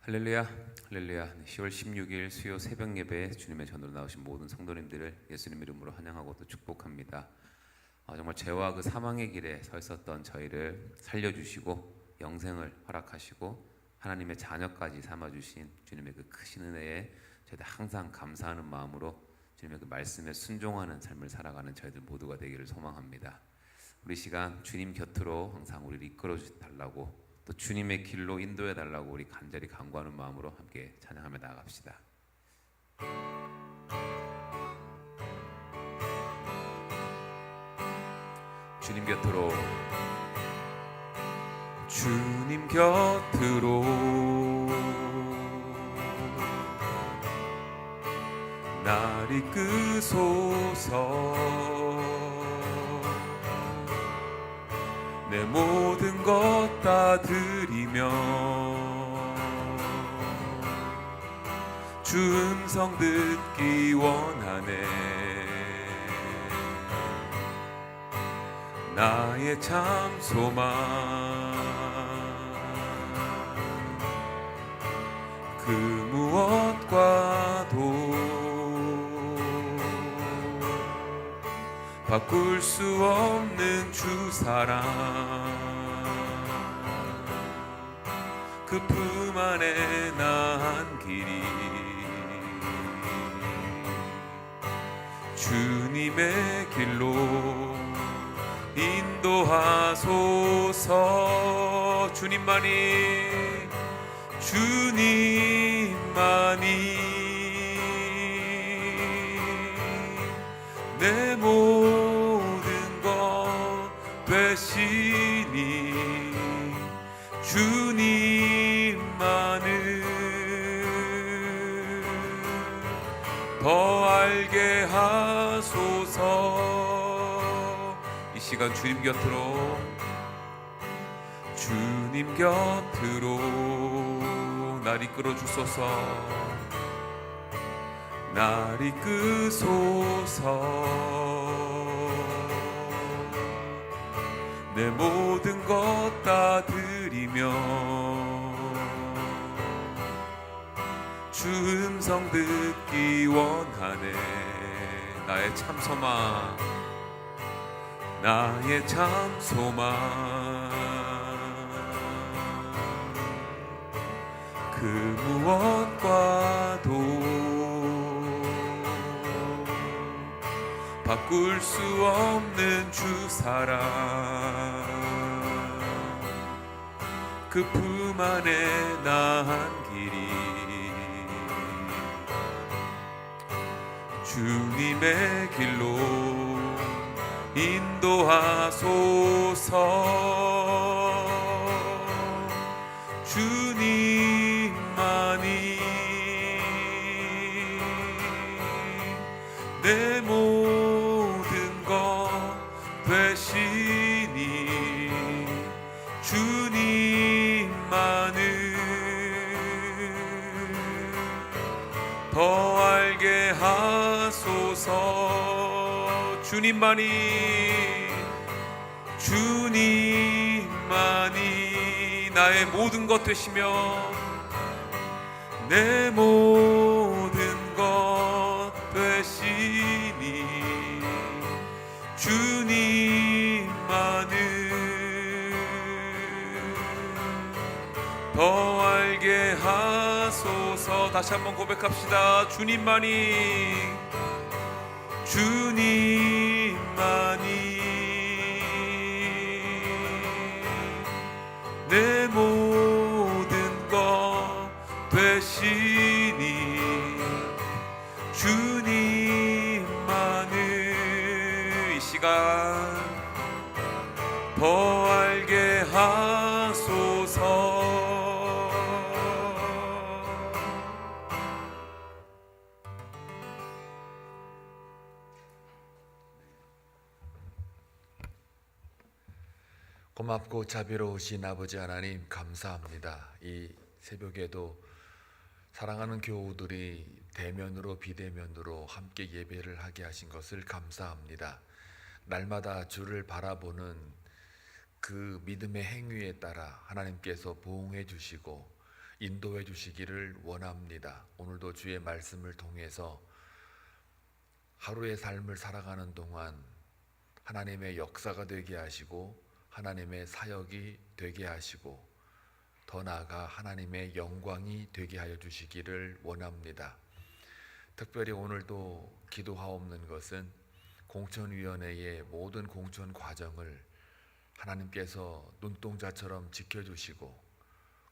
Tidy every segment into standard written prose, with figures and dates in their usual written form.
할렐루야, 할렐루야. 10월 16일 수요 새벽 예배에 주님의 전으로 나오신 모든 성도님들을 예수님 이름으로 환영하고 또 축복합니다. 정말 죄와 그 사망의 길에 서 있었던 저희를 살려주시고 영생을 허락하시고 하나님의 자녀까지 삼아주신 주님의 그 크신 은혜에 저희들 항상 감사하는 마음으로 주님의 그 말씀에 순종하는 삶을 살아가는 저희들 모두가 되기를 소망합니다. 우리 시간 주님 곁으로 항상 우리를 이끌어 달라고 또 주님의 길로 인도해 달라고 우리 간절히 간구하는 마음으로 함께 찬양하며 나아갑시다. 주님 곁으로, 주님 곁으로 날 이끄소서. 내 모든 것 다 드리며 주 음성 듣기 원하네. 나의 참 소망 그 무엇과도 바꿀 수 없는 주 사랑 그 품 안에 난 길이 주님의 길로 인도하소서. 주님만이 내 모든 것 되시니 주님만을 더 알게 하소서. 이 시간 주님 곁으로, 주님 곁으로 날 이끌어 주소서. 날 이끄소서. 내 모든 것 다 드리며 주 음성 듣기 원하네. 나의 참 소망, 나의 참 소망 그 무엇과도 바꿀 수 없는 주 사랑 그 품 안에 난 길이 주님의 길로 인도하소서. 주님만이 내 모든 것 되시니 주님만을 더 알게 하소서. 주님만이 나의 모든 것 되시며 내 모든 것 되시니 주님만을 더 알게 하소서. 다시 한번 고백합시다. 주님만이 내 모든 것 되시니 주님만을 이 시간 더 알게 하소서. 고맙고 자비로우신 아버지 하나님 감사합니다. 이 새벽에도 사랑하는 교우들이 대면으로 비대면으로 함께 예배를 하게 하신 것을 감사합니다. 날마다 주를 바라보는 그 믿음의 행위에 따라 하나님께서 보응해 주시고 인도해 주시기를 원합니다. 오늘도 주의 말씀을 통해서 하루의 삶을 살아가는 동안 하나님의 역사가 되게 하시고 하나님의 사역이 되게 하시고 더 나아가 하나님의 영광이 되게 하여 주시기를 원합니다. 특별히 오늘도 기도하옵는 것은 공천위원회의 모든 공천 과정을 하나님께서 눈동자처럼 지켜주시고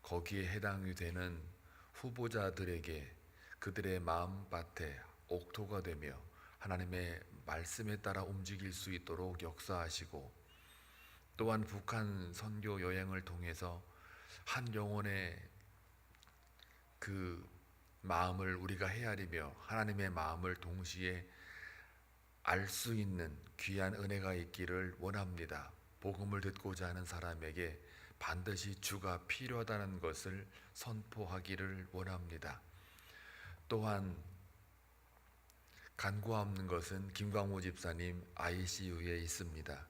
거기에 해당이 되는 후보자들에게 그들의 마음밭에 옥토가 되며 하나님의 말씀에 따라 움직일 수 있도록 역사하시고 또한 북한 선교 여행을 통해서 한 영혼의 그 마음을 우리가 헤아리며 하나님의 마음을 동시에 알 수 있는 귀한 은혜가 있기를 원합니다. 복음을 듣고자 하는 사람에게 반드시 주가 필요하다는 것을 선포하기를 원합니다. 또한 간구하옵는 것은 김광호 집사님 ICU에 있습니다.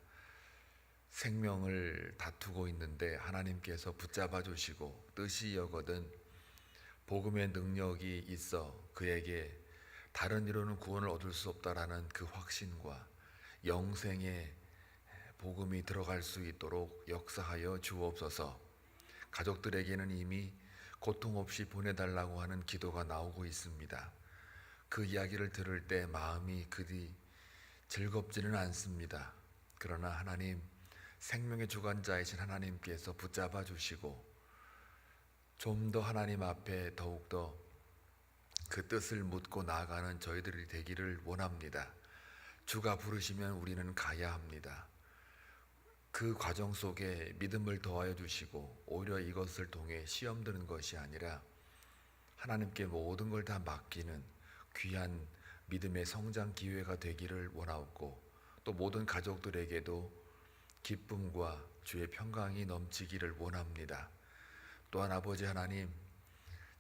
생명을 다투고 있는데 하나님께서 붙잡아 주시고 뜻이 여거든 복음의 능력이 있어 그에게 다른 이로는 구원을 얻을 수 없다라는 그 확신과 영생의 복음이 들어갈 수 있도록 역사하여 주옵소서. 가족들에게는 이미 고통 없이 보내달라고 하는 기도가 나오고 있습니다. 그 이야기를 들을 때 마음이 그리 즐겁지는 않습니다. 그러나 하나님, 생명의 주관자이신 하나님께서 붙잡아 주시고 좀 더 하나님 앞에 더욱더 그 뜻을 묻고 나아가는 저희들이 되기를 원합니다. 주가 부르시면 우리는 가야 합니다. 그 과정 속에 믿음을 더하여 주시고 오히려 이것을 통해 시험 드는 것이 아니라 하나님께 모든 걸 다 맡기는 귀한 믿음의 성장 기회가 되기를 원하옵고 또 모든 가족들에게도 기쁨과 주의 평강이 넘치기를 원합니다. 또한 아버지 하나님,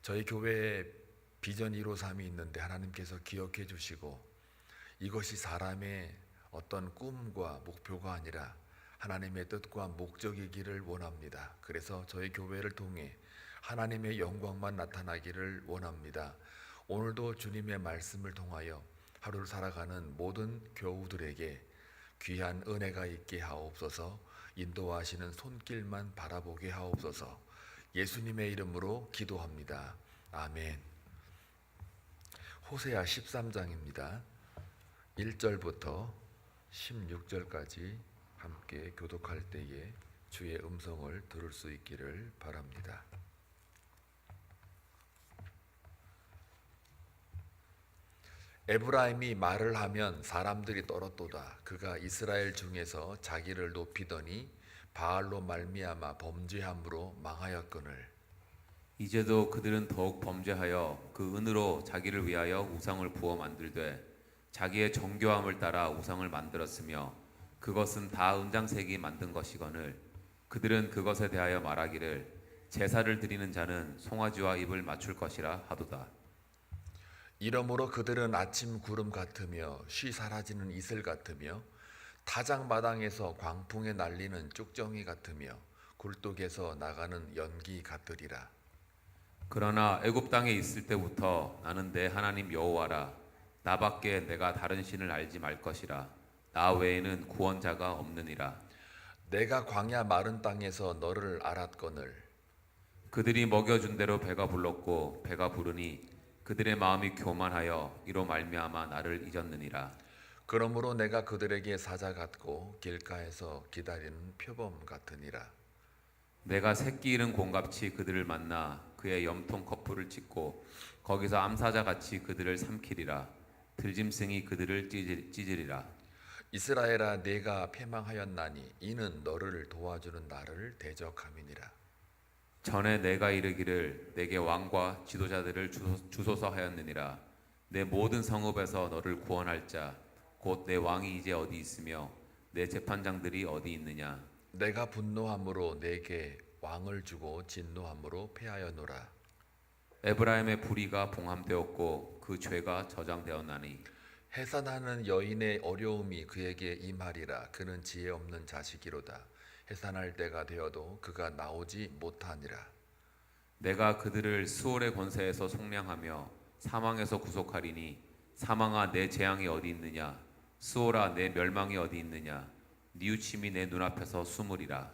저희 교회에 비전 153이 있는데 하나님께서 기억해 주시고 이것이 사람의 어떤 꿈과 목표가 아니라 하나님의 뜻과 목적이기를 원합니다. 그래서 저희 교회를 통해 하나님의 영광만 나타나기를 원합니다. 오늘도 주님의 말씀을 통하여 하루를 살아가는 모든 교우들에게 귀한 은혜가 있게 하옵소서. 인도하시는 손길만 바라보게 하옵소서. 예수님의 이름으로 기도합니다. 아멘. 호세아 13장입니다. 1절부터 16절까지 함께 교독할 때에 주의 음성을 들을 수 있기를 바랍니다. 에브라임이 말을 하면 사람들이 떨었도다. 그가 이스라엘 중에서 자기를 높이더니 바알로 말미암아 범죄함으로 망하였거늘. 이제도 그들은 더욱 범죄하여 그 은으로 자기를 위하여 우상을 부어 만들되 자기의 정교함을 따라 우상을 만들었으며 그것은 다 은장색이 만든 것이거늘 그들은 그것에 대하여 말하기를 제사를 드리는 자는 송아지와 입을 맞출 것이라 하도다. 이러므로 그들은 아침 구름 같으며 쉬 사라지는 이슬 같으며 타작마당에서 광풍에 날리는 쭉정이 같으며 굴뚝에서 나가는 연기 같으리라. 그러나 애굽 땅에 있을 때부터 나는 내 하나님 여호와라. 나밖에 내가 다른 신을 알지 말 것이라. 나 외에는 구원자가 없느니라. 내가 광야 마른 땅에서 너를 알았거늘. 그들이 먹여준 대로 배가 불렀고 배가 부르니 그들의 마음이 교만하여 이로 말미암아 나를 잊었느니라. 그러므로 내가 그들에게 사자 같고 길가에서 기다리는 표범 같으니라. 내가 새끼 잃은 곰같이 그들을 만나 그의 염통 거풀을 찢고 거기서 암사자같이 그들을 삼키리라. 들짐승이 그들을 찢으리라. 이스라엘아, 내가 패망하였나니 이는 너를 도와주는 나를 대적함이니라. 전에 내가 이르기를 내게 왕과 지도자들을 주소서 하였느니라. 내 모든 성읍에서 너를 구원할 자 곧 내 왕이 이제 어디 있으며 내 재판장들이 어디 있느냐. 내가 분노함으로 내게 왕을 주고 진노함으로 패하였노라. 에브라임의 불의가 봉함되었고 그 죄가 저장되었나니 해산하는 여인의 어려움이 그에게 임하리라. 그는 지혜 없는 자식이로다. 해산할 때가 되어도 그가 나오지 못하니라. 내가 그들을 수월의 권세에서 속량하며 사망에서 구속하리니 사망아 내 재앙이 어디 있느냐 수월아 내 멸망이 어디 있느냐 뉘우침이 내 눈앞에서 숨으리라.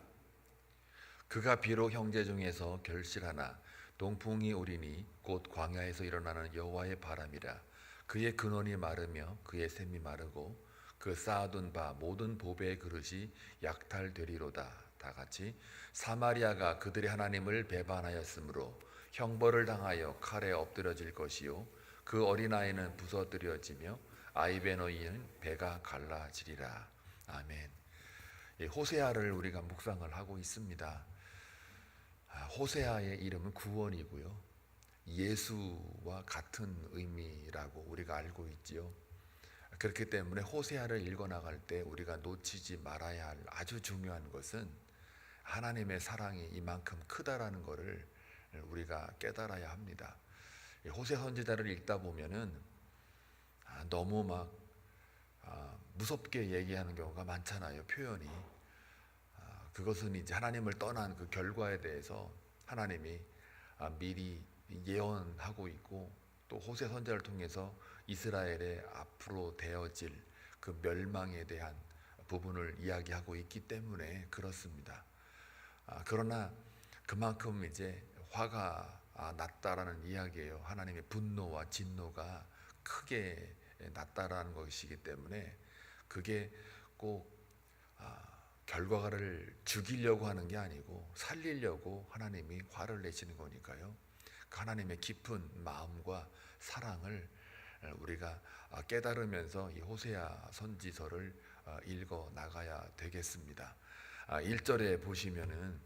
그가 비록 형제 중에서 결실하나 동풍이 오리니 곧 광야에서 일어나는 여호와의 바람이라. 그의 근원이 마르며 그의 샘이 마르고 그 쌓아둔 바 모든 보배의 그릇이 약탈되리로다. 다 같이 사마리아가 그들의 하나님을 배반하였으므로 형벌을 당하여 칼에 엎드려질 것이요 그 어린아이는 부서뜨려지며 아이베노이는 배가 갈라지리라. 아멘. 호세아를 우리가 묵상을 하고 있습니다. 호세아의 이름은 구원이고요. 예수와 같은 의미라고 우리가 알고 있지요. 그렇기 때문에 호세아를 읽어나갈 때 우리가 놓치지 말아야 할 아주 중요한 것은 하나님의 사랑이 이만큼 크다라는 것을 우리가 깨달아야 합니다. 호세 선지자를 읽다 보면은 너무 막 무섭게 얘기하는 경우가 많잖아요. 표현이. 그것은 이제 하나님을 떠난 그 결과에 대해서 하나님이 미리 예언하고 있고 또 호세 선지자를 통해서 이스라엘의 앞으로 되어질 그 멸망에 대한 부분을 이야기하고 있기 때문에 그렇습니다. 그러나 그만큼 이제 화가 났다라는 이야기예요. 하나님의 분노와 진노가 크게 났다라는 것이기 때문에 그게 꼭 결과를 죽이려고 하는 게 아니고 살리려고 하나님이 화를 내시는 거니까요. 그 하나님의 깊은 마음과 사랑을 우리가 깨달으면서 이 호세아 선지서를 읽어 나가야 되겠습니다. 1절에 보시면은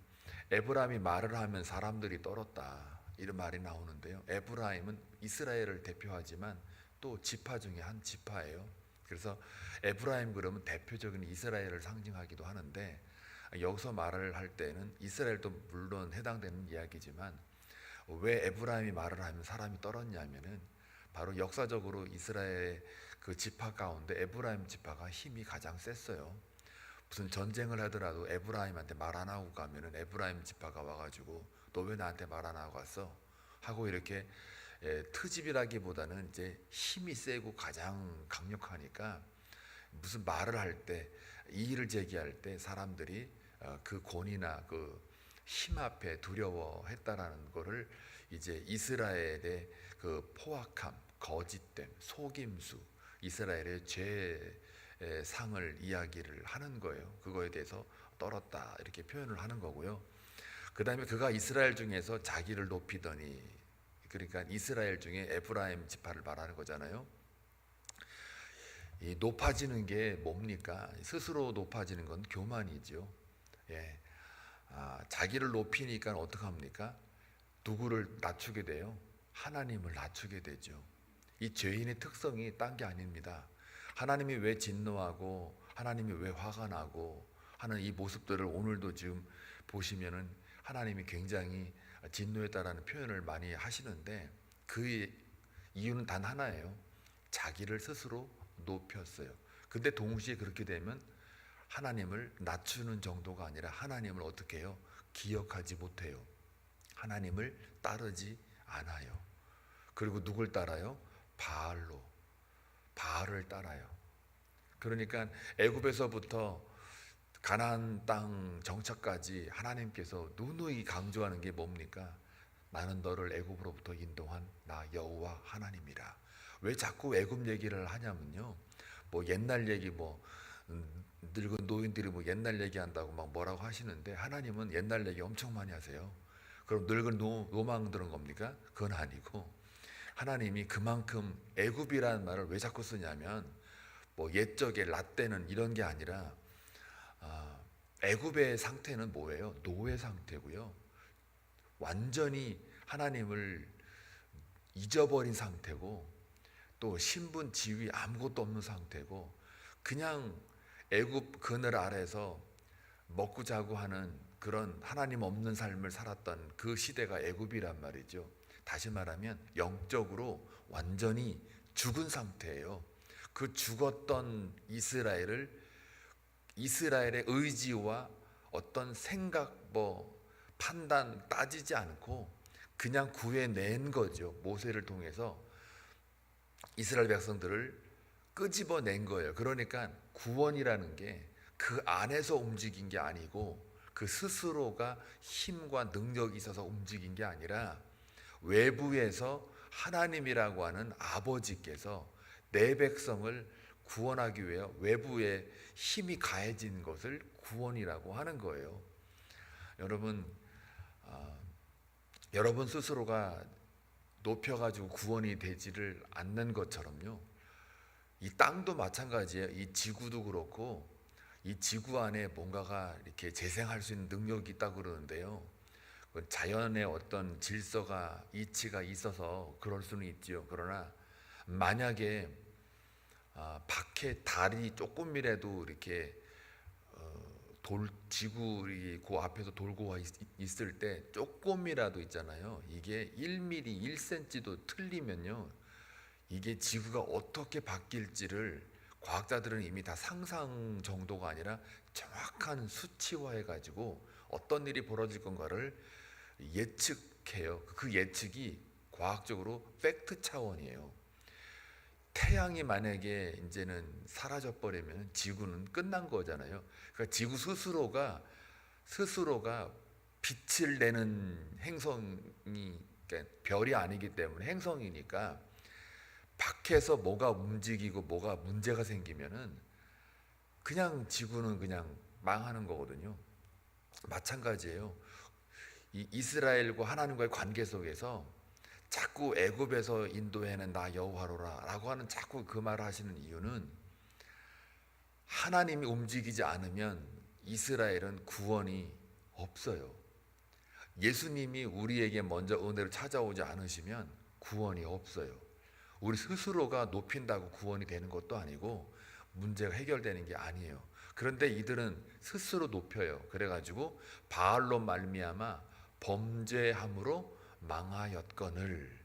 에브라임이 말을 하면 사람들이 떨었다 이런 말이 나오는데요. 에브라임은 이스라엘을 대표하지만 또 지파 중에 한 지파예요. 그래서 에브라임 그러면 대표적인 이스라엘을 상징하기도 하는데 여기서 말을 할 때는 이스라엘도 물론 해당되는 이야기지만 왜 에브라임이 말을 하면 사람이 떨었냐면은 바로 역사적으로 이스라엘의 그 지파 가운데 에브라임 지파가 힘이 가장 셌어요. 무슨 전쟁을 하더라도 에브라임한테 말 안 하고 가면은 에브라임 지파가 와가지고 너 왜 나한테 말 안 하고 왔어? 하고 이렇게 트집이라기보다는 이제 힘이 세고 가장 강력하니까 무슨 말을 할 때 이의를 제기할 때 사람들이 그 권위나 그 힘 앞에 두려워했다라는 것을 이제 이스라엘의 그 포악함, 거짓됨, 속임수, 이스라엘의 죄상을 이야기를 하는 거예요. 그거에 대해서 떨었다 이렇게 표현을 하는 거고요. 그 다음에 그가 이스라엘 중에서 자기를 높이더니, 그러니까 이스라엘 중에 에브라임 지파를 말하는 거잖아요. 이 높아지는 게 뭡니까? 스스로 높아지는 건 교만이죠. 예. 자기를 높이니까 어떡합니까? 누구를 낮추게 돼요? 하나님을 낮추게 되죠. 이 죄인의 특성이 딴 게 아닙니다. 하나님이 왜 진노하고 하나님이 왜 화가 나고 하는 이 모습들을 오늘도 지금 보시면은 하나님이 굉장히 진노했다라는 표현을 많이 하시는데 그 이유는 단 하나예요. 자기를 스스로 높였어요. 근데 동시에 그렇게 되면 하나님을 낮추는 정도가 아니라 하나님을 어떻게 해요? 기억하지 못해요. 하나님을 따르지 않아요. 그리고 누굴 따라요? 바알을 따라요. 그러니까 애굽에서부터 가나안 땅 정착까지 하나님께서 누누이 강조하는 게 뭡니까? 나는 너를 애굽으로부터 인도한 나 여호와 하나님이라. 왜 자꾸 애굽 얘기를 하냐면요. 뭐 옛날 얘기 늙은 노인들이 옛날 얘기한다고 막 뭐라고 하시는데 하나님은 옛날 얘기 엄청 많이 하세요. 그럼 늙은 노망 들은 겁니까? 그건 아니고 하나님이 그만큼 애굽이라는 말을 왜 자꾸 쓰냐면 옛적에 라떼는 이런 게 아니라 애굽의 상태는 뭐예요? 노예 상태고요. 완전히 하나님을 잊어버린 상태고 또 신분 지위 아무것도 없는 상태고 그냥 애굽 그늘 아래서 먹고 자고 하는 그런 하나님 없는 삶을 살았던 그 시대가 애굽이란 말이죠. 다시 말하면 영적으로 완전히 죽은 상태예요. 그 죽었던 이스라엘의 의지와 어떤 생각, 판단 따지지 않고 그냥 구해낸 거죠. 모세를 통해서 이스라엘 백성들을 끄집어낸 거예요. 그러니까 구원이라는 게 그 안에서 움직인 게 아니고 그 스스로가 힘과 능력이 있어서 움직인 게 아니라 외부에서 하나님이라고 하는 아버지께서 내 백성을 구원하기 위해 외부에 힘이 가해진 것을 구원이라고 하는 거예요. 여러분, 여러분 스스로가 높여가지고 구원이 되지를 않는 것처럼요, 이 땅도 마찬가지예요. 이 지구도 그렇고 이 지구 안에 뭔가가 이렇게 재생할 수 있는 능력이 있다고 그러는데요, 자연의 어떤 질서가 이치가 있어서 그럴 수는 있지요. 그러나 만약에 밖에 달이 조금이라도 이렇게 지구 그 앞에서 돌고 있을 때 조금이라도 있잖아요. 이게 1mm, 1cm도 틀리면요, 이게 지구가 어떻게 바뀔지를 과학자들은 이미 다 상상 정도가 아니라 정확한 수치화해 가지고 어떤 일이 벌어질 건가를 예측해요. 그 예측이 과학적으로 팩트 차원이에요. 태양이 만약에 이제는 사라져 버리면 지구는 끝난 거잖아요. 그러니까 지구 스스로가 빛을 내는 행성이, 그러니까 별이 아니기 때문에 행성이니까 밖에서 뭐가 움직이고 뭐가 문제가 생기면은 그냥 지구는 그냥 망하는 거거든요. 마찬가지예요. 이 이스라엘과 하나님과의 관계 속에서 자꾸 애굽에서 인도해낸 나 여호와로라 라고 하는 자꾸 그 말을 하시는 이유는, 하나님이 움직이지 않으면 이스라엘은 구원이 없어요. 예수님이 우리에게 먼저 은혜를 찾아오지 않으시면 구원이 없어요. 우리 스스로가 높인다고 구원이 되는 것도 아니고 문제가 해결되는 게 아니에요. 그런데 이들은 스스로 높여요. 그래가지고 바알로 말미암아 범죄함으로 망하였거늘.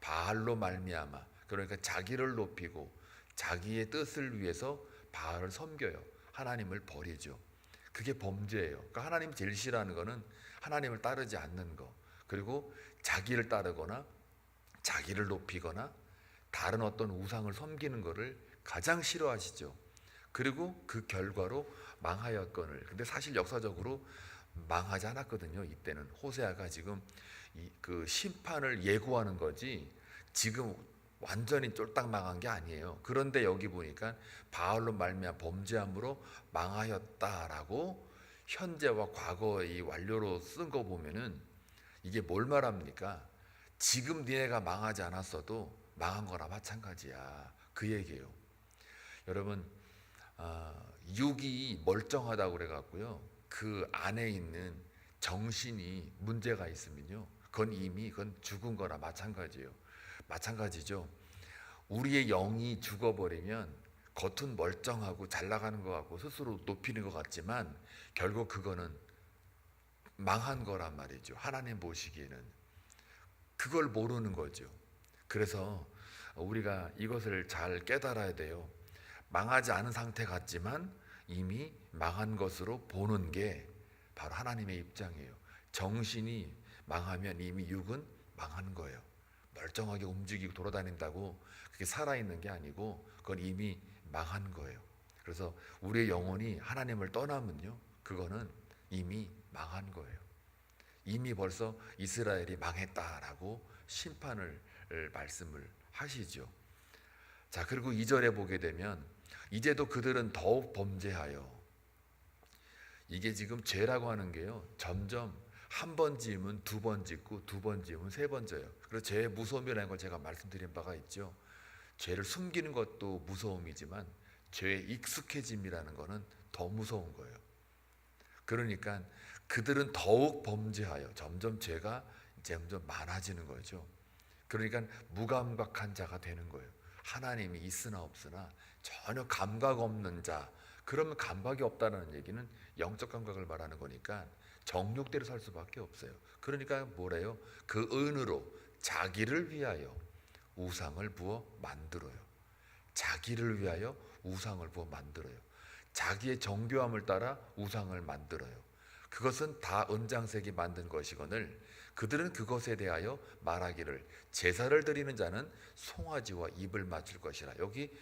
바알로 말미암아, 그러니까 자기를 높이고 자기의 뜻을 위해서 바알을 섬겨요. 하나님을 버리죠. 그게 범죄예요. 그러니까 하나님 제일 싫어하는 거는 하나님을 따르지 않는 거, 그리고 자기를 따르거나 자기를 높이거나 다른 어떤 우상을 섬기는 것을 가장 싫어하시죠. 그리고 그 결과로 망하였거늘. 근데 사실 역사적으로 망하지 않았거든요. 이때는 호세아가 지금 그 심판을 예고하는 거지 지금 완전히 쫄딱 망한 게 아니에요. 그런데 여기 보니까 바알로 말미암아 범죄함으로 망하였다라고 현재와 과거의 완료로 쓴 거 보면은 이게 뭘 말합니까? 지금 니네가 망하지 않았어도 망한 거나 마찬가지야, 그 얘기예요. 여러분, 육이 멀쩡하다고 그래갖고요, 그 안에 있는 정신이 문제가 있으면요, 그건 죽은 거나 마찬가지예요. 마찬가지죠. 우리의 영이 죽어버리면 겉은 멀쩡하고 잘 나가는 것 같고 스스로 높이는 것 같지만 결국 그거는 망한 거란 말이죠. 하나님 보시기에는 그걸 모르는 거죠. 그래서 우리가 이것을 잘 깨달아야 돼요. 망하지 않은 상태 같지만 이미 망한 것으로 보는 게 바로 하나님의 입장이에요. 정신이 망하면 이미 육은 망한 거예요. 멀쩡하게 움직이고 돌아다닌다고 그게 살아있는 게 아니고 그건 이미 망한 거예요. 그래서 우리의 영혼이 하나님을 떠나면요, 그거는 이미 망한 거예요. 이미 벌써 이스라엘이 망했다라고 심판을 말씀을 하시죠. 자, 그리고 2절에 보게 되면 이제도 그들은 더욱 범죄하여, 이게 지금 죄라고 하는 게요, 점점 한 번 지으면 두 번 짓고 두 번 지으면 세 번 져요. 그래서 죄의 무서움이라는 걸 제가 말씀드린 바가 있죠. 죄를 숨기는 것도 무서움이지만 죄에 익숙해짐이라는 거는 더 무서운 거예요. 그러니까 그들은 더욱 범죄하여, 점점 죄가 점점 많아지는 거죠. 그러니까 무감각한 자가 되는 거예요. 하나님이 있으나 없으나 전혀 감각 없는 자. 그러면 감각이 없다는 얘기는 영적 감각을 말하는 거니까 정욕대로 살 수밖에 없어요. 그러니까 뭐래요? 그 은으로 자기를 위하여 우상을 부어 만들어요. 자기를 위하여 우상을 부어 만들어요. 자기의 정교함을 따라 우상을 만들어요. 그것은 다 은장색이 만든 것이거늘 그들은 그것에 대하여 말하기를 제사를 드리는 자는 송아지와 입을 맞출 것이라. 여기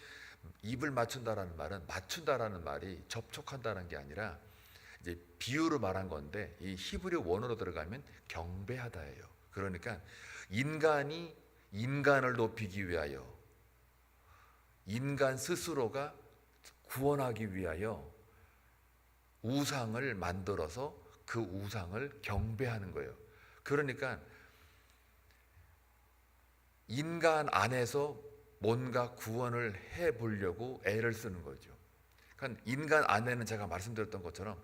입을 맞춘다라는 말은 맞춘다라는 말이 접촉한다는 게 아니라 이제 비유로 말한 건데 이 히브리 원어로 들어가면 경배하다예요. 그러니까 인간이 인간을 높이기 위하여 인간 스스로가 구원하기 위하여 우상을 만들어서 그 우상을 경배하는 거예요. 그러니까 인간 안에서 뭔가 구원을 해 보려고 애를 쓰는 거죠. 그러니까 인간 안에는 제가 말씀드렸던 것처럼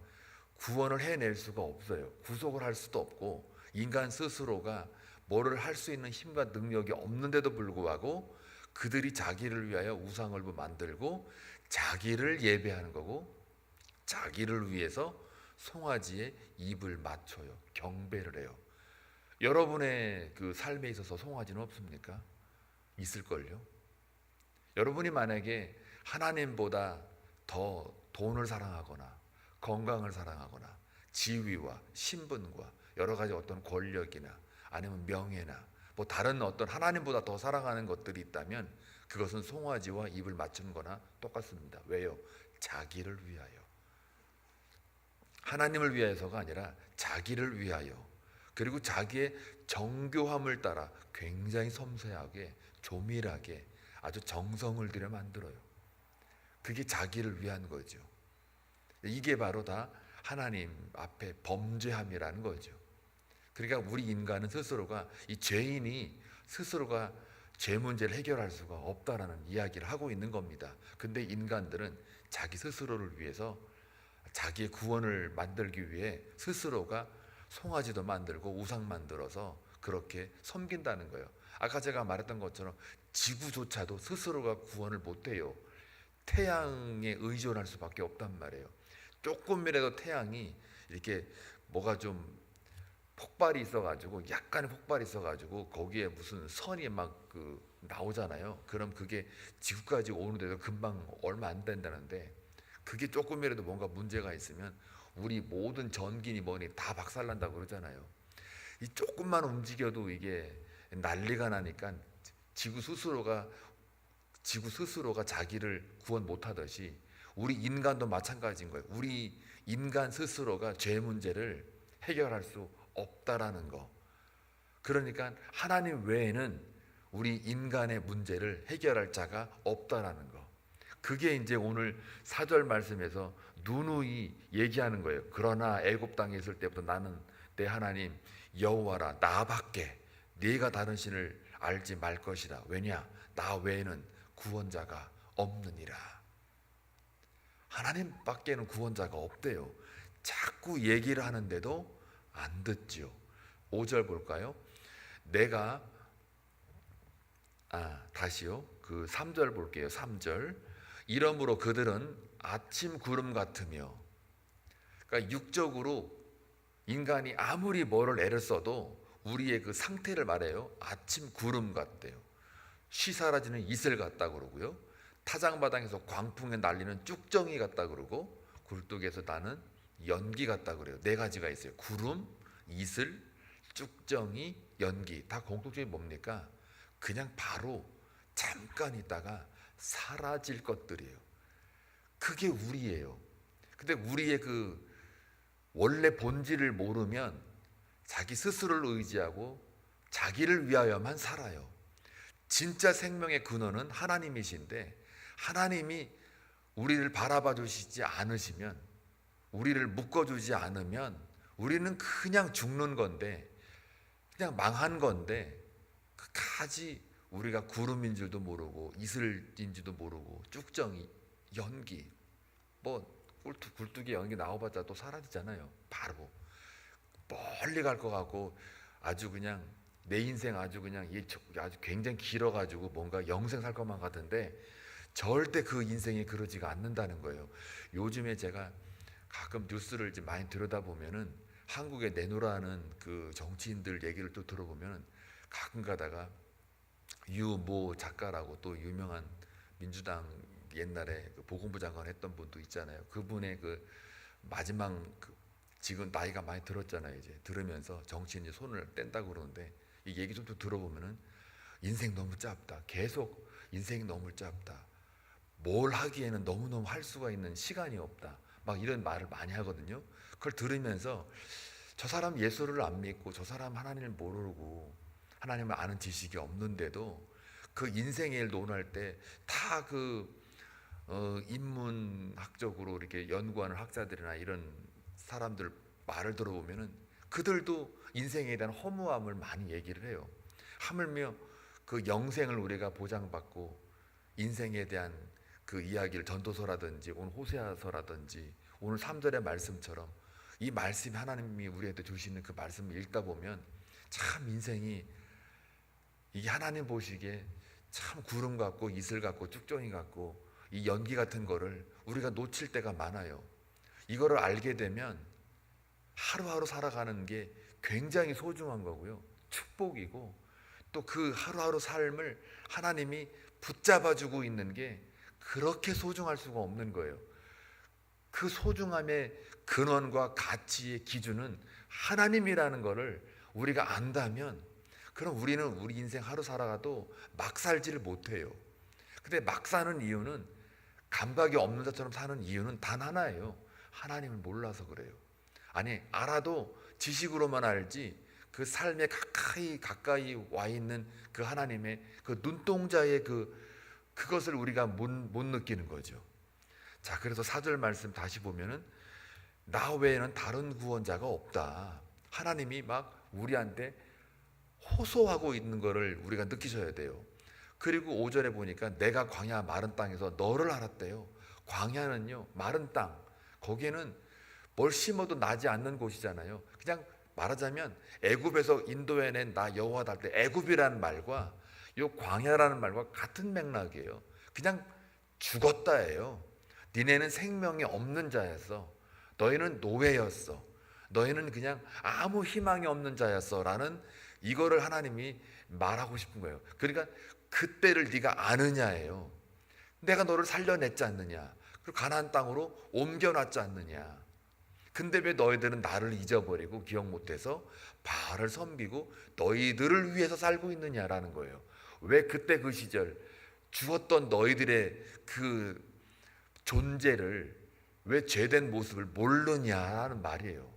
구원을 해낼 수가 없어요. 구속을 할 수도 없고 인간 스스로가 뭐를 할 수 있는 힘과 능력이 없는데도 불구하고 그들이 자기를 위하여 우상을 만들고 자기를 예배하는 거고 자기를 위해서 송아지의 입을 맞춰요. 경배를 해요. 여러분의 그 삶에 있어서 송아지는 없습니까? 있을걸요. 여러분이 만약에 하나님보다 더 돈을 사랑하거나 건강을 사랑하거나 지위와 신분과 여러 가지 어떤 권력이나 아니면 명예나 뭐 다른 어떤 하나님보다 더 사랑하는 것들이 있다면 그것은 송아지와 입을 맞추는 거나 똑같습니다. 왜요? 자기를 위하여. 하나님을 위해서가 아니라 자기를 위하여, 그리고 자기의 정교함을 따라 굉장히 섬세하게 조밀하게 아주 정성을 들여 만들어요. 그게 자기를 위한 거죠. 이게 바로 다 하나님 앞에 범죄함이라는 거죠. 그러니까 우리 인간은 스스로가 이 죄인이 스스로가 죄 문제를 해결할 수가 없다라는 이야기를 하고 있는 겁니다. 근데 인간들은 자기 스스로를 위해서 자기의 구원을 만들기 위해 스스로가 송아지도 만들고 우상 만들어서 그렇게 섬긴다는 거예요. 아까 제가 말했던 것처럼 지구조차도 스스로가 구원을 못해요. 태양에 의존할 수밖에 없단 말이에요. 조금이라도 태양이 이렇게 뭐가 좀 폭발이 있어가지고 약간의 폭발이 있어가지고 거기에 무슨 선이 막 그 나오잖아요. 그럼 그게 지구까지 오는데도 금방 얼마 안 된다는데 그게 조금이라도 뭔가 문제가 있으면 우리 모든 전기니 뭐니 다 박살난다고 그러잖아요. 이 조금만 움직여도 이게 난리가 나니까 지구 스스로가 자기를 구원 못하듯이 우리 인간도 마찬가지인 거예요. 우리 인간 스스로가 죄 문제를 해결할 수 없다라는 거. 그러니까 하나님 외에는 우리 인간의 문제를 해결할 자가 없다라는 거. 그게 이제 오늘 4절 말씀에서 누누이 얘기하는 거예요. 그러나 애굽 땅에 있을 때부터 나는 내 하나님 여호와라, 나밖에 네가 다른 신을 알지 말 것이다. 왜냐? 나 외에는 구원자가 없느니라. 하나님밖에는 구원자가 없대요. 자꾸 얘기를 하는데도 안 듣지요. 5절 볼까요? 다시요. 그 3절 볼게요. 3절. 이러므로 그들은 아침 구름 같으며, 그러니까 육적으로 인간이 아무리 뭐를 애를 써도 우리의 그 상태를 말해요. 아침 구름 같대요. 쉬 사라지는 이슬 같다 그러고요. 타장바당에서 광풍에 날리는 쭉정이 같다 그러고 굴뚝에서 나는 연기 같다 그래요. 네 가지가 있어요. 구름, 이슬, 쭉정이, 연기. 다 공통점이 뭡니까? 그냥 바로 잠깐 있다가 사라질 것들이에요. 그게 우리예요. 근데 우리의 그 원래 본질을 모르면 자기 스스로를 의지하고 자기를 위하여만 살아요. 진짜 생명의 근원은 하나님이신데 하나님이 우리를 바라봐 주시지 않으시면, 우리를 묶어주지 않으면 우리는 그냥 죽는 건데, 그냥 망한 건데, 끝까지 우리가 구름인 줄도 모르고 이슬인 줄도 모르고 쭉정이, 연기, 뭐 굴뚝에 연기 나와봤자 또 사라지잖아요. 바로 멀리 갈 것 같고 아주 그냥 내 인생 아주 그냥 아주 굉장히 길어가지고 뭔가 영생 살 것만 같은데 절대 그 인생이 그러지가 않는다는 거예요. 요즘에 제가 가끔 뉴스를 이제 많이 들여다보면은 한국에 내노라는 그 정치인들 얘기를 또 들어보면 가끔 가다가 유모 작가라고 또 유명한 민주당 옛날에 그 보건부 장관 했던 분도 있잖아요. 그분의 그 마지막 그 지금 나이가 많이 들었잖아요. 이제 들으면서 정치인이 손을 뗀다고 그러는데 이 얘기 좀 들어보면은 인생 너무 짧다. 계속 인생이 너무 짧다. 뭘 하기에는 너무너무 할 수가 있는 시간이 없다. 막 이런 말을 많이 하거든요. 그걸 들으면서 저 사람 예수를 안 믿고 저 사람 하나님을 모르고 하나님을 아는 지식이 없는데도 그 인생의 일 논할 때 다 인문학적으로 이렇게 연구하는 학자들이나 이런 사람들 말을 들어보면은 그들도 인생에 대한 허무함을 많이 얘기를 해요. 하물며 그 영생을 우리가 보장받고 인생에 대한 그 이야기를 전도서라든지 오늘 호세아서라든지 오늘 3절의 말씀처럼 이 말씀이 하나님이 우리한테 주시는 그 말씀을 읽다 보면 참 인생이 이게 하나님 보시기에 참 구름 같고 이슬 같고 쭉정이 같고 이 연기 같은 거를 우리가 놓칠 때가 많아요. 이거를 알게 되면 하루하루 살아가는 게 굉장히 소중한 거고요. 축복이고 또 그 하루하루 삶을 하나님이 붙잡아주고 있는 게 그렇게 소중할 수가 없는 거예요. 그 소중함의 근원과 가치의 기준은 하나님이라는 것을 우리가 안다면 그럼 우리는 우리 인생 하루 살아가도 막 살지를 못해요. 근데 막 사는 이유는 감각이 없는 자처럼 사는 이유는 단 하나예요. 하나님을 몰라서 그래요. 아니 알아도 지식으로만 알지 그 삶에 가까이 와 있는 그 하나님의 그 눈동자의 그것을 우리가 못 느끼는 거죠. 자, 그래서 4절 말씀 다시 보면은 나 외에는 다른 구원자가 없다. 하나님이 막 우리한테 호소하고 있는 것을 우리가 느끼셔야 돼요. 그리고 5절에 보니까 내가 광야 마른 땅에서 너를 알았대요. 광야는요 마른 땅, 거기에는 뭘 심어도 나지 않는 곳이잖아요. 그냥 말하자면 애굽에서 인도해낸 나 여호와다 할 때 애굽이라는 말과 요 광야라는 말과 같은 맥락이에요. 그냥 죽었다예요. 니네는 생명이 없는 자였어. 너희는 노예였어. 너희는 그냥 아무 희망이 없는 자였어 라는 이거를 하나님이 말하고 싶은 거예요. 그러니까 그때를 네가 아느냐예요. 내가 너를 살려냈지 않느냐, 그리고 가나안 땅으로 옮겨놨지 않느냐. 근데 왜 너희들은 나를 잊어버리고 기억 못해서 바알을 섬기고 너희들을 위해서 살고 있느냐라는 거예요. 왜 그때 그 시절 죽었던 너희들의 그 존재를, 왜 죄된 모습을 모르냐는 말이에요.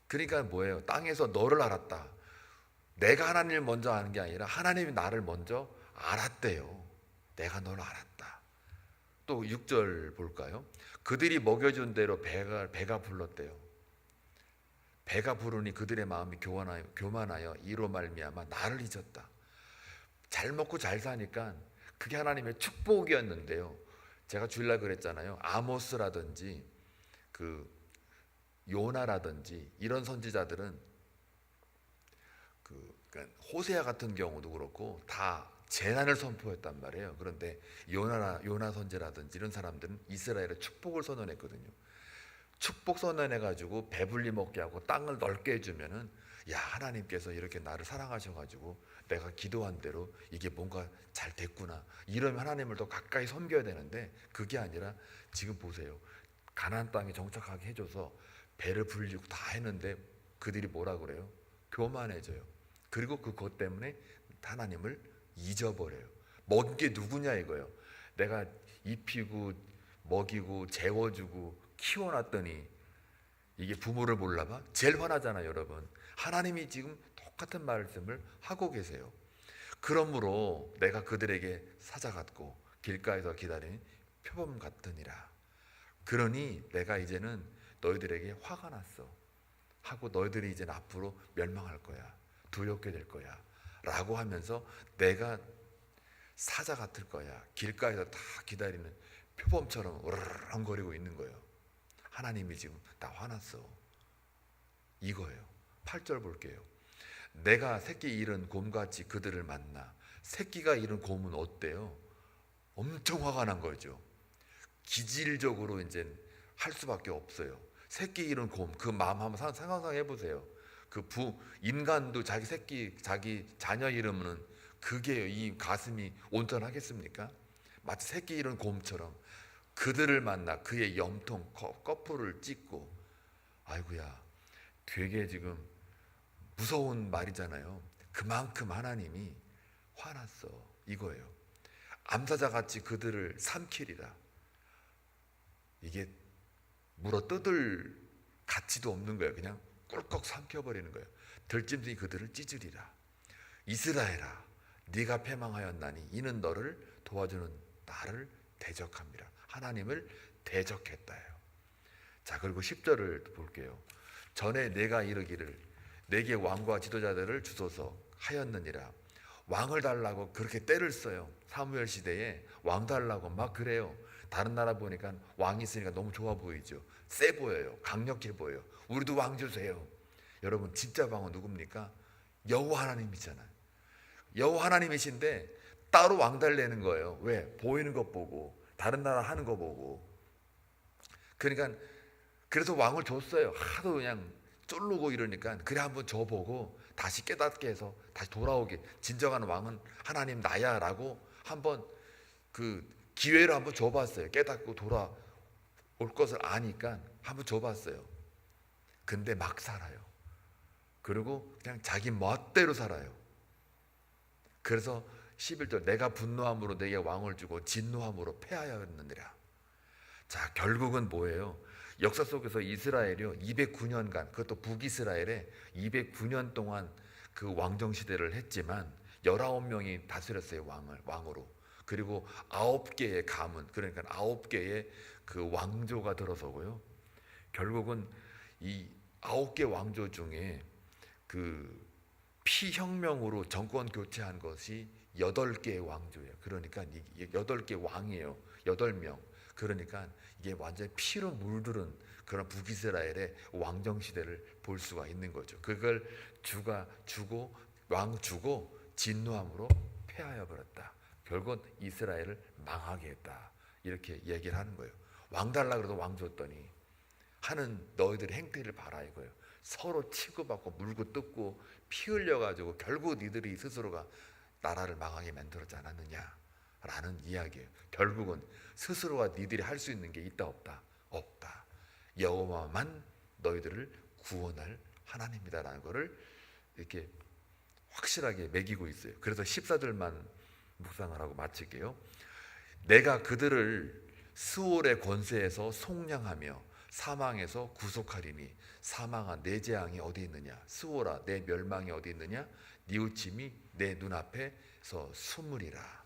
그러니까 뭐예요? 땅에서 너를 알았다. 내가 하나님을 먼저 아는 게 아니라 하나님이 나를 먼저 알았대요. 내가 너를 알았다. 또 6절 볼까요? 그들이 먹여준 대로 배가 불렀대요. 배가 부르니 그들의 마음이 교만하여 이로 말미암아 나를 잊었다. 잘 먹고 잘 사니까 그게 하나님의 축복이었는데요. 제가 주일날 그랬잖아요. 아모스라든지 그 요나라든지 이런 선지자들은 그러니까 호세아 같은 경우도 그렇고 다 재난을 선포했단 말이에요. 그런데 요나 선지라든지 이런 사람들은 이스라엘의 축복을 선언했거든요. 축복 선언해가지고 배불리 먹게 하고 땅을 넓게 해주면은 야, 하나님께서 이렇게 나를 사랑하셔가지고 내가 기도한 대로 이게 뭔가 잘 됐구나, 이러면 하나님을 더 가까이 섬겨야 되는데 그게 아니라 지금 보세요. 가나안 땅에 정착하게 해줘서 배를 불리고 다 했는데 그들이 뭐라 그래요? 교만해져요. 그리고 그것 때문에 하나님을 잊어버려요. 먹인 게 누구냐 이거예요. 내가 입히고 먹이고 재워주고 키워놨더니 이게 부모를 몰라봐? 제일 화나잖아요, 여러분. 하나님이 지금 똑같은 말씀을 하고 계세요. 그러므로 내가 그들에게 사자 같고 길가에서 기다린 표범 같으니라. 그러니 내가 이제는 너희들에게 화가 났어 하고 너희들이 이제는 앞으로 멸망할 거야, 두렵게 될 거야 라고 하면서 내가 사자 같을 거야, 길가에서 다 기다리는 표범처럼 으르렁거리고 있는 거예요. 하나님이 지금 다 화났어 이거예요. 8절 볼게요. 내가 새끼 잃은 곰같이 그들을 만나. 새끼가 잃은 곰은 어때요? 엄청 화가 난 거죠. 기질적으로 이제 할 수밖에 없어요. 새끼 잃은 곰, 그 마음 한번 상상해 보세요. 인간도 자기 새끼, 자기 자녀 잃으면 그게 이 가슴이 온전하겠습니까? 마치 새끼 잃은 곰처럼 그들을 만나 그의 염통, 꺼풀을 찢고 아이고야, 되게 지금 무서운 말이잖아요. 그만큼 하나님이 화났어, 이거예요. 암사자같이 그들을 삼키리라. 이게 물어 뜯을 가치도 없는 거예요. 그냥 꿀꺽 삼켜버리는 거예요. 들짐승이 그들을 찢으리라. 이스라엘아, 네가 패망하였나니 이는 너를 도와주는 나를 대적함이라. 하나님을 대적했다요. 자, 그리고 10절을 볼게요. 전에 내가 이르기를 내게 왕과 지도자들을 주소서 하였느니라. 왕을 달라고 그렇게 때를 써요. 사무엘 시대에 왕 달라고 막 그래요. 다른 나라 보니까 왕이 있으니까 너무 좋아 보이죠. 세 보여요. 강력해 보여요. 우리도 왕 주세요. 여러분, 진짜 왕은 누굽니까? 여호와 하나님이잖아요. 여호와 하나님이신데 따로 왕 달래는 거예요. 왜? 보이는 것 보고, 다른 나라 하는 거 보고. 그러니까 그래서 왕을 줬어요. 하도 그냥 쫄르고 이러니까 그래 한번 줘보고 다시 깨닫게 해서 다시 돌아오게. 진정한 왕은 하나님 나야 라고 한번 그 기회를 한번 줘봤어요. 깨닫고 돌아올 것을 아니까 한번 줘봤어요. 근데 막 살아요. 그리고 그냥 자기 멋대로 살아요. 그래서 11절 내가 분노함으로 내게 왕을 주고 진노함으로 패하였느니라. 자, 결국은 뭐예요? 역사 속에서 이스라엘이요 209년간, 그것도 북이스라엘에 209년 동안 그 왕정 시대를 했지만 19명이 다스렸어요. 왕으로. 그리고 9개의 가문, 그러니까 9개의 그 왕조가 들어서고요. 결국은 이 9개 왕조 중에 그 피혁명으로 정권 교체한 것이 8개의 왕조예요. 그러니까 이게 8개 왕이에요. 8명. 그러니까 이게 완전히 피로 물들은 그런 북이스라엘의 왕정 시대를 볼 수가 있는 거죠. 그걸 왕 주고 진노함으로 패하여 버렸다. 결국 이스라엘을 망하게 했다. 이렇게 얘기를 하는 거예요. 왕 달라 그래도 왕 줬더니 하는 너희들의 행태를 봐라 이거예요. 서로 치고받고 물고 뜯고 피 흘려가지고 결국 니들이 스스로가 나라를 망하게 만들었지 않았느냐라는 이야기예요. 결국은 스스로가 니들이 할 수 있는 게 있다 없다? 없다. 여호와만 너희들을 구원할 하나님이다라는 것을 이렇게 확실하게 매기고 있어요. 그래서 14절만 묵상을 하고 마칠게요. 내가 그들을 스올의 권세에서 속량하며 사망에서 구속하리니 사망아 내 재앙이 어디 있느냐? 스올아 내 멸망이 어디 있느냐? 뉘우침이 내 눈앞에서 숨으리라.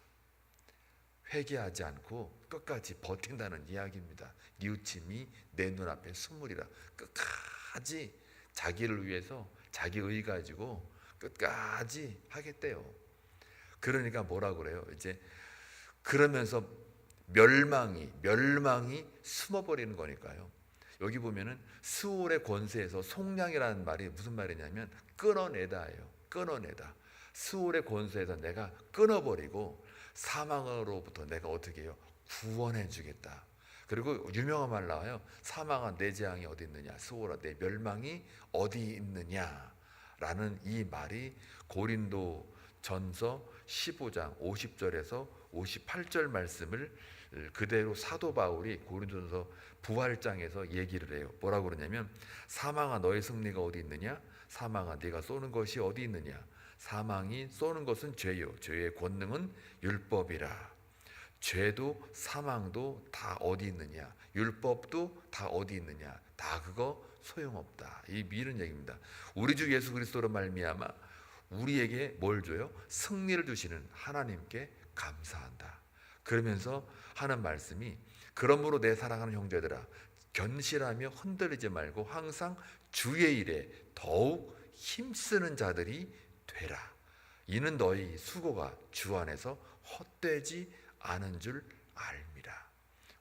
회개하지 않고 끝까지 버틴다는 이야기입니다. 뉘우침이 내 눈앞에 숨으리라. 끝까지 자기를 위해서 자기 의 가지고 끝까지 하겠대요. 그러니까 뭐라 그래요? 이제 그러면서 멸망이 숨어버리는 거니까요. 여기 보면은 스올의 권세에서 속량이라는 말이 무슨 말이냐면 끊어내다예요. 끊어내다. 스올의 권세에서 내가 끊어버리고 사망으로부터 내가 어떻게 해요? 구원해 주겠다. 그리고 유명한 말 나와요. 사망아 내 재앙이 어디 있느냐? 스올아 내 멸망이 어디 있느냐? 라는 이 말이 고린도 전서 15장 50절에서 58절 말씀을 그대로 사도 바울이 고린도전서 부활장에서 얘기를 해요. 뭐라고 그러냐면 사망아 너의 승리가 어디 있느냐? 사망아 네가 쏘는 것이 어디 있느냐? 사망이 쏘는 것은 죄요. 죄의 권능은 율법이라. 죄도 사망도 다 어디 있느냐? 율법도 다 어디 있느냐? 다 그거 소용없다. 이 미는 얘기입니다. 우리 주 예수 그리스도로 말미암아 우리에게 뭘 줘요? 승리를 주시는 하나님께 감사한다. 그러면서 하는 말씀이 그러므로 내 사랑하는 형제들아 견실하며 흔들리지 말고 항상 주의 일에 더욱 힘쓰는 자들이 되라. 이는 너희 수고가 주 안에서 헛되지 않은 줄 알미라.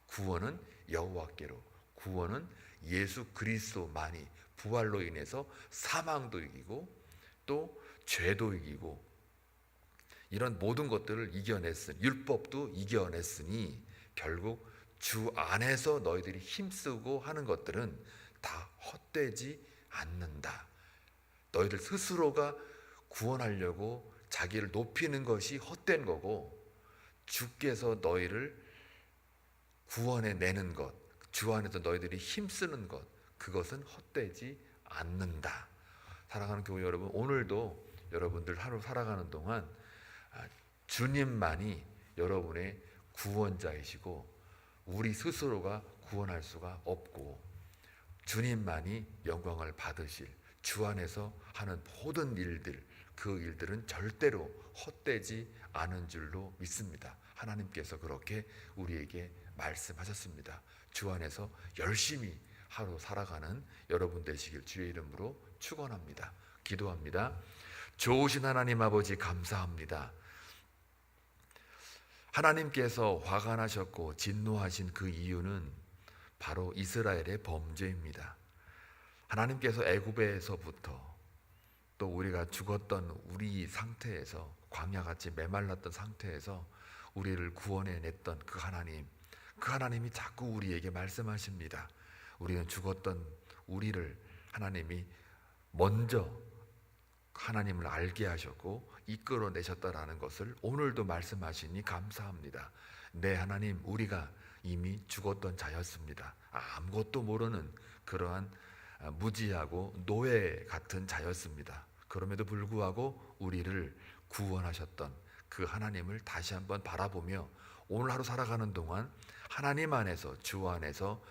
구원은 여호와께로, 구원은 예수 그리스도만이 부활로 인해서 사망도 이기고 또 죄도 이기고 이런 모든 것들을 이겨냈으니 율법도 이겨냈으니 결국 주 안에서 너희들이 힘쓰고 하는 것들은 다 헛되지 않는다. 너희들 스스로가 구원하려고 자기를 높이는 것이 헛된 거고 주께서 너희를 구원해 내는 것, 주 안에서 너희들이 힘쓰는 것, 그것은 헛되지 않는다. 사랑하는 교회 여러분, 오늘도 여러분들 하루 살아가는 동안 주님만이 여러분의 구원자이시고 우리 스스로가 구원할 수가 없고 주님만이 영광을 받으실 주 안에서 하는 모든 일들, 그 일들은 절대로 헛되지 않은 줄로 믿습니다. 하나님께서 그렇게 우리에게 말씀하셨습니다. 주 안에서 열심히 하루 살아가는 여러분 되시길 주의 이름으로 축원합니다. 기도합니다. 좋으신 하나님 아버지 감사합니다. 하나님께서 화가 나셨고 진노하신 그 이유는 바로 이스라엘의 범죄입니다. 하나님께서 애굽에서부터 또 우리가 죽었던 우리 상태에서 광야같이 메말랐던 상태에서 우리를 구원해냈던 그 하나님이 자꾸 우리에게 말씀하십니다. 우리는 죽었던 우리를 하나님이 먼저 하나님을 알게 하셨고 이끌어내셨다라는 것을 오늘도 말씀하시니 감사합니다. 네, 하나님, 우리가 이미 죽었던 자였습니다. 아무것도 모르는 그러한 무지하고 노예 같은 자였습니다. 그럼에도 불구하고 우리를 구원하셨던 그 하나님을 다시 한번 바라보며 오늘 하루 살아가는 동안 하나님 안에서, 주 안에서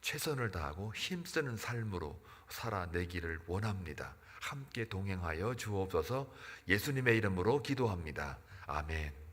최선을 다하고 힘쓰는 삶으로 살아내기를 원합니다. 함께 동행하여 주옵소서. 예수님의 이름으로 기도합니다. 아멘.